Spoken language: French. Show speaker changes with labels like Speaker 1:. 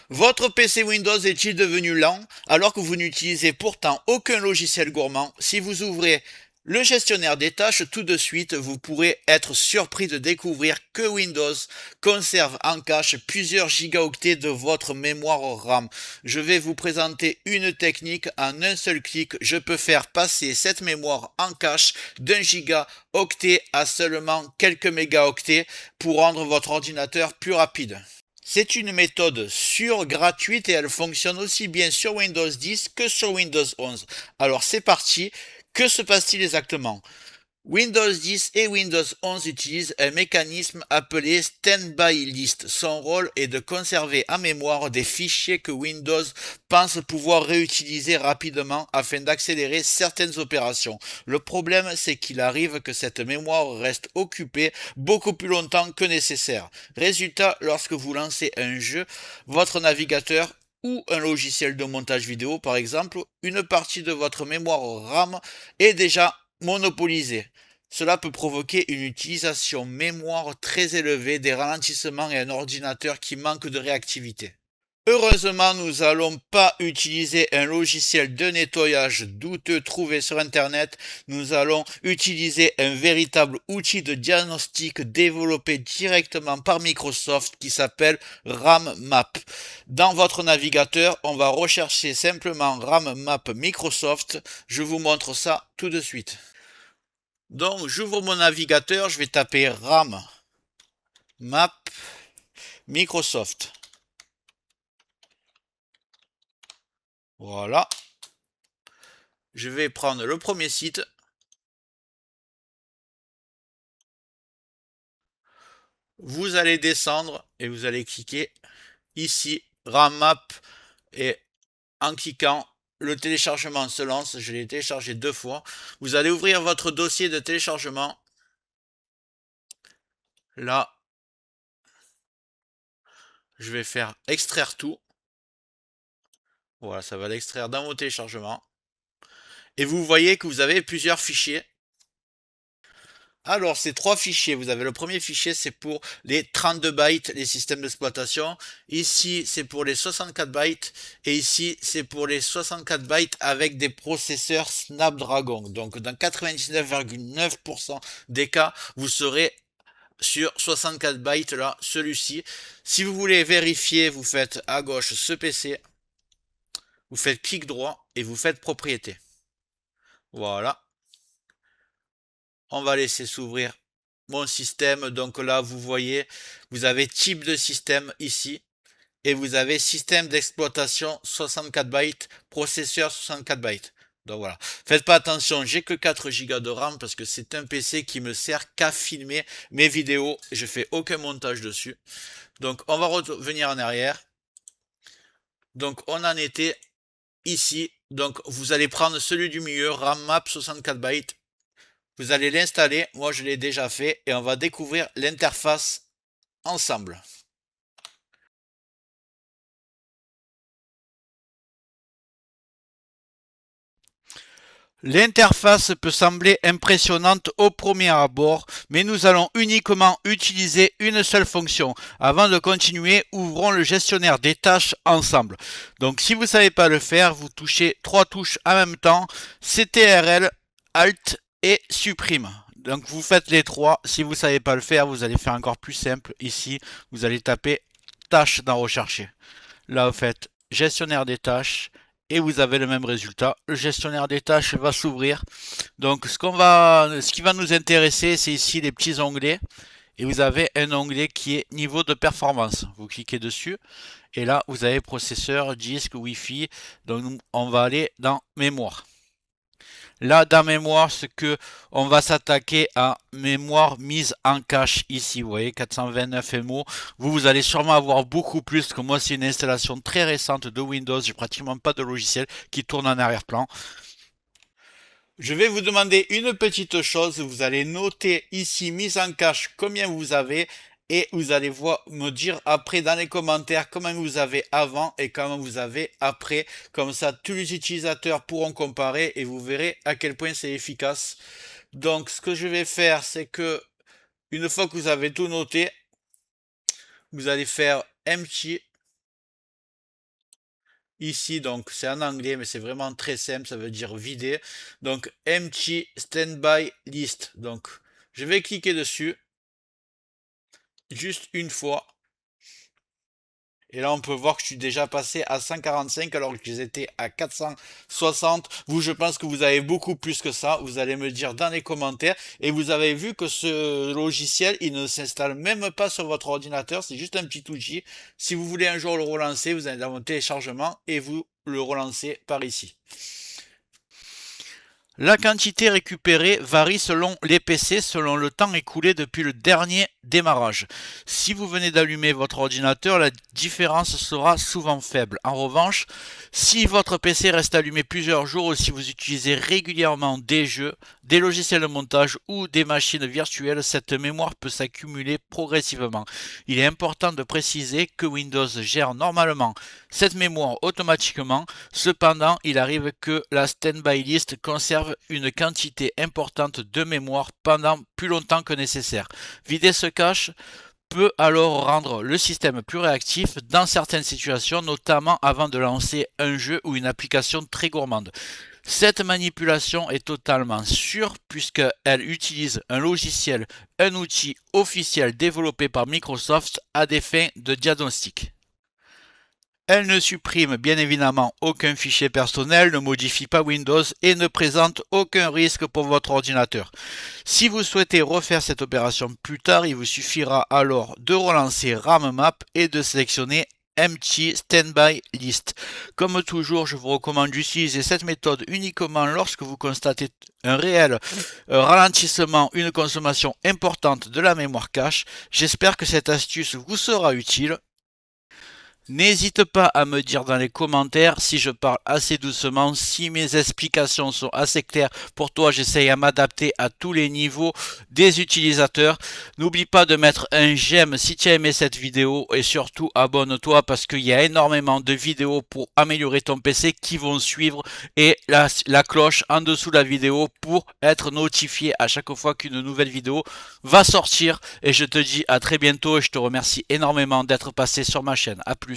Speaker 1: Votre PC Windows est-il devenu lent alors que vous n'utilisez pourtant aucun logiciel gourmand? Si vous ouvrez le gestionnaire des tâches tout de suite, vous pourrez être surpris de découvrir que Windows conserve en cache plusieurs gigaoctets de votre mémoire RAM. Je vais vous présenter une technique. En un seul clic, je peux faire passer cette mémoire en cache d'un gigaoctet à seulement quelques mégaoctets pour rendre votre ordinateur plus rapide. C'est une méthode sûre, gratuite et elle fonctionne aussi bien sur Windows 10 que sur Windows 11. Alors c'est parti, que se passe-t-il exactement? Windows 10 et Windows 11 utilisent un mécanisme appelé Standby List. Son rôle est de conserver en mémoire des fichiers que Windows pense pouvoir réutiliser rapidement afin d'accélérer certaines opérations. Le problème, c'est qu'il arrive que cette mémoire reste occupée beaucoup plus longtemps que nécessaire. Résultat, lorsque vous lancez un jeu, votre navigateur ou un logiciel de montage vidéo par exemple, une partie de votre mémoire RAM est déjà monopolisée. Cela peut provoquer une utilisation mémoire très élevée, des ralentissements et un ordinateur qui manque de réactivité. Heureusement, nous n'allons pas utiliser un logiciel de nettoyage douteux trouvé sur Internet. Nous allons utiliser un véritable outil de diagnostic développé directement par Microsoft qui s'appelle RAM Map. Dans votre navigateur, on va rechercher simplement RAM Map Microsoft. Je vous montre ça tout de suite. Donc, j'ouvre mon navigateur, je vais taper RAM Map Microsoft. Voilà. Je vais prendre le premier site. Vous allez descendre et vous allez cliquer ici, RAM Map, et en cliquant, le téléchargement se lance. Je l'ai téléchargé 2 fois. Vous allez ouvrir votre dossier de téléchargement. Là, je vais faire extraire tout. Voilà, ça va l'extraire dans vos téléchargements. Et vous voyez que vous avez plusieurs fichiers. Alors, ces 3 fichiers, vous avez le premier fichier, c'est pour les 32 bytes, les systèmes d'exploitation. Ici, c'est pour les 64 bytes. Et ici, c'est pour les 64 bytes avec des processeurs Snapdragon. Donc, dans 99,9% des cas, vous serez sur 64 bytes là, celui-ci. Si vous voulez vérifier, vous faites à gauche ce PC. Vous faites clic droit et vous faites propriété. Voilà. On va laisser s'ouvrir mon système. Donc là, vous voyez, vous avez type de système ici. Et vous avez système d'exploitation 64 bytes, processeur 64 bytes. Donc voilà. Faites pas attention, j'ai que 4 Go de RAM parce que c'est un PC qui me sert qu'à filmer mes vidéos. Je fais aucun montage dessus. Donc on va revenir en arrière. Donc on en était ici. Donc vous allez prendre celui du milieu, RAM Map 64 bytes. Vous allez l'installer, moi je l'ai déjà fait et on va découvrir l'interface ensemble. L'interface peut sembler impressionnante au premier abord, mais nous allons uniquement utiliser une seule fonction. Avant de continuer, ouvrons le gestionnaire des tâches ensemble. Donc si vous ne savez pas le faire, vous touchez 3 touches en même temps, CTRL, Alt et Supprime. Donc vous faites les 3. Si vous ne savez pas le faire, vous allez faire encore plus simple. Ici, vous allez taper tâche dans rechercher. Là, vous faites gestionnaire des tâches et vous avez le même résultat. Le gestionnaire des tâches va s'ouvrir. Donc, ce qui va nous intéresser, c'est ici les petits onglets. Et vous avez un onglet qui est niveau de performance. Vous cliquez dessus. Et là, vous avez processeur, disque, Wi-Fi. Donc, on va aller dans mémoire. Là, dans mémoire, ce que on va s'attaquer à mémoire mise en cache ici. Vous voyez, 429 MO. Vous allez sûrement avoir beaucoup plus, parce que moi, c'est une installation très récente de Windows. J'ai pratiquement pas de logiciel qui tourne en arrière-plan. Je vais vous demander une petite chose. Vous allez noter ici, mise en cache, combien vous avez. et vous allez me dire après dans les commentaires comment vous avez avant et comment vous avez après. Comme ça, tous les utilisateurs pourront comparer et vous verrez à quel point c'est efficace. Donc, ce que je vais faire, c'est que une fois que vous avez tout noté, vous allez faire empty. Ici, donc, c'est en anglais, mais c'est vraiment très simple, ça veut dire vider. Donc, empty standby list. Donc, je vais cliquer dessus, juste une fois. Et là, on peut voir que je suis déjà passé à 145 alors que j'étais à 460. Vous, je pense que vous avez beaucoup plus que ça. Vous allez me dire dans les commentaires. Et vous avez vu que ce logiciel, il ne s'installe même pas sur votre ordinateur. C'est juste un petit outil. Si vous voulez un jour le relancer, vous allez dans mon téléchargement et vous le relancez par ici. La quantité récupérée varie selon les PC, selon le temps écoulé depuis le dernier démarrage. Si vous venez d'allumer votre ordinateur, la différence sera souvent faible. En revanche, si votre PC reste allumé plusieurs jours ou si vous utilisez régulièrement des jeux, des logiciels de montage ou des machines virtuelles, cette mémoire peut s'accumuler progressivement. Il est important de préciser que Windows gère normalement cette mémoire automatiquement. Cependant, il arrive que la standby list conserve une quantité importante de mémoire pendant plus longtemps que nécessaire. Vider ce cache peut alors rendre le système plus réactif dans certaines situations, notamment avant de lancer un jeu ou une application très gourmande. Cette manipulation est totalement sûre puisqu'elle utilise un logiciel, un outil officiel développé par Microsoft à des fins de diagnostic. Elle ne supprime bien évidemment aucun fichier personnel, ne modifie pas Windows et ne présente aucun risque pour votre ordinateur. Si vous souhaitez refaire cette opération plus tard, il vous suffira alors de relancer RAM Map et de sélectionner Empty Standby List. Comme toujours, je vous recommande d'utiliser cette méthode uniquement lorsque vous constatez un réel ralentissement, une consommation importante de la mémoire cache. J'espère que cette astuce vous sera utile. N'hésite pas à me dire dans les commentaires si je parle assez doucement, si mes explications sont assez claires pour toi. J'essaye à m'adapter à tous les niveaux des utilisateurs. N'oublie pas de mettre un j'aime si tu as aimé cette vidéo et surtout abonne-toi parce qu'il y a énormément de vidéos pour améliorer ton PC qui vont suivre et la cloche en dessous de la vidéo pour être notifié à chaque fois qu'une nouvelle vidéo va sortir. Et je te dis à très bientôt et je te remercie énormément d'être passé sur ma chaîne. À plus.